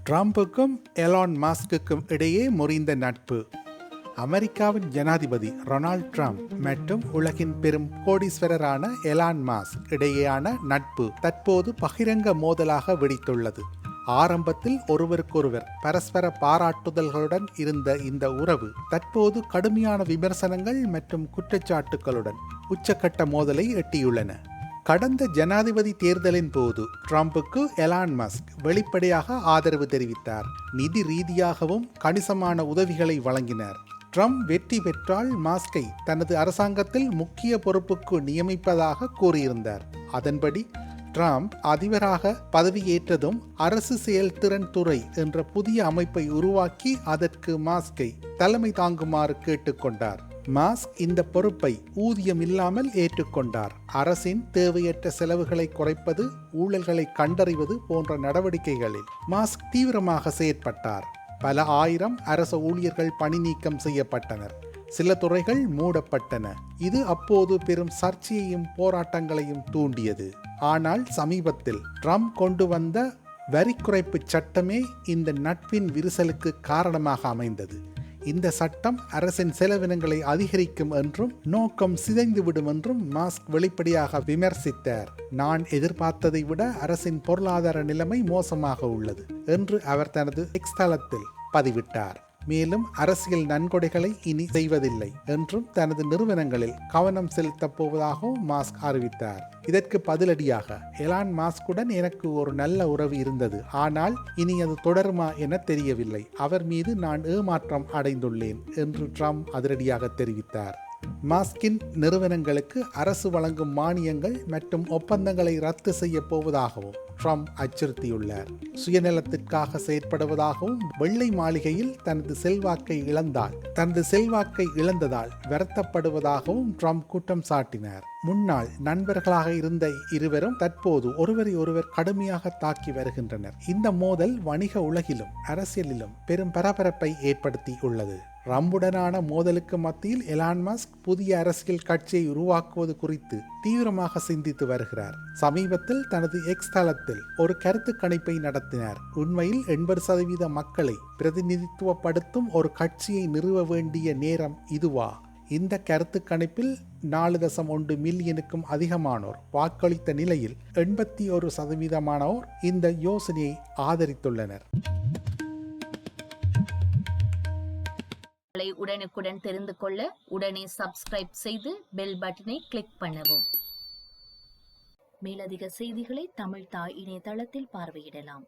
ட்ரம்புக்கும் Elon மாஸ்குக்கும் இடையே முறிந்த நட்பு. அமெரிக்காவின் ஜனாதிபதி ரொனால்ட் ட்ரம்ப் மற்றும் உலகின் பெரும் கோடீஸ்வரரான எலான் மாஸ்க் இடையேயான நட்பு தற்போது பகிரங்க மோதலாக வெடித்துள்ளது. ஆரம்பத்தில் ஒருவருக்கொருவர் பரஸ்பர பாராட்டுதல்களுடன் இருந்த இந்த உறவு தற்போது கடுமையான விமர்சனங்கள் மற்றும் குற்றச்சாட்டுகளுடன் உச்சக்கட்ட மோதலை எட்டியுள்ளன. கடந்த ஜனாதிபதி தேர்தலின் போது ட்ரம்புக்கு எலான் மஸ்க் வெளிப்படையாக ஆதரவு தெரிவித்தார். நிதி ரீதியாகவும் கணிசமான உதவிகளை வழங்கினார். ட்ரம்ப் வெற்றி பெற்றால் மாஸ்கை தனது அரசாங்கத்தில் முக்கிய பொறுப்புக்கு நியமிப்பதாக கூறியிருந்தார். அதன்படி ட்ரம்ப் அதிபராக பதவியேற்றதும் அரசு செயல்திறன் துறை என்ற புதிய அமைப்பை உருவாக்கி அதற்கு மாஸ்கை தலைமை தாங்குமாறு கேட்டுக்கொண்டார். மாஸ்க் இந்த பொறுப்பை ஊதியம் இல்லாமல் ஏற்றுக்கொண்டார். அரசின் தேவையற்ற செலவுகளை குறைப்பது, ஊழல்களை கண்டறிவது போன்ற நடவடிக்கைகளில் மாஸ்க் தீவிரமாக செயற்பட்டார். பல ஆயிரம் அரசு ஊழியர்கள் பணி நீக்கம் செய்யப்பட்டனர். சில துறைகள் மூடப்பட்டன. இது அப்போது பெரும் சர்ச்சையையும் போராட்டங்களையும் தூண்டியது. ஆனால் சமீபத்தில் ட்ரம்ப் கொண்டு வந்த வரி குறைப்பு சட்டமே இந்த நட்பின் விரிசலுக்கு காரணமாக அமைந்தது. இந்த சட்டம் அரசின் செலவினங்களை அதிகரிக்கும் என்றும் நோக்கம் சிதைந்துவிடும் என்றும் மாஸ்க் வெளிப்படையாக விமர்சித்தார். நான் எதிர்பார்த்ததை விட அரசின் பொருளாதார நிலைமை மோசமாக உள்ளது என்று அவர் தனது எக்ஸ் தளத்தில் பதிவிட்டார். மேலும் அரசியல் நன்கொடைகளை இனி செய்வதில்லை என்றும் தனது நிறுவனங்களில் கவனம் செலுத்தப் போவதாகவும் மாஸ்க் அறிவித்தார். இதற்கு பதிலடியாக எலான் மாஸ்குடன் எனக்கு ஒரு நல்ல உறவு இருந்தது, ஆனால் இனி அது தொடருமா என தெரியவில்லை. அவர் மீது நான் ஏமாற்றம் அடைந்துள்ளேன் என்று ட்ரம்ப் அதிரடியாக தெரிவித்தார். மாஸ்கின் நிறுவனங்களுக்கு அரசு வழங்கும் மானியங்கள் மற்றும் ஒப்பந்தங்களை ரத்து செய்ய போவதாகவும் ட்ரம்ப் அச்சுறுத்தியுள்ளார். சுயநலத்திற்காக செயற்படுவதாகவும் வெள்ளை மாளிகையில் தனது செல்வாக்கை இழந்ததால் வருத்தப்படுவதாகவும் ட்ரம்ப் குற்றம் சாட்டினார். முன்னாள் நண்பர்களாக இருந்த இருவரும் தற்போது ஒருவரை ஒருவர் கடுமையாக தாக்கி வருகின்றனர். இந்த மோதல் வணிக உலகிலும் அரசியலிலும் பெரும் பரபரப்பை ஏற்படுத்தி உள்ளது. ட்ரம்புடனான மோதலுக்கு மத்தியில் எலான் மஸ்க் புதிய அரசியல் கட்சியை உருவாக்குவது குறித்து தீவிரமாக சிந்தித்து வருகிறார். சமீபத்தில் தனது எக்ஸ் தளத்தில் ஒரு கருத்து கணிப்பை நடத்தினார். உண்மையில் 80% மக்களை பிரதிநிதித்துவப்படுத்தும் ஒரு கட்சியை நிறுவ வேண்டிய நேரம் இதுவா? இந்த கருத்து கணிப்பில் 4.1 மில்லியனுக்கும் அதிகமானோர் வாக்களித்த நிலையில் 81% இந்த யோசனையை ஆதரித்துள்ளனர். உடனுக்குடன் தெரிந்து கொள்ள உடனே சப்ஸ்கிரைப் செய்து பெல் பட்டனை கிளிக் பண்ணவும். மேலதிக செய்திகளை தமிழ் தாய் இணையதளத்தில் பார்வையிடலாம்.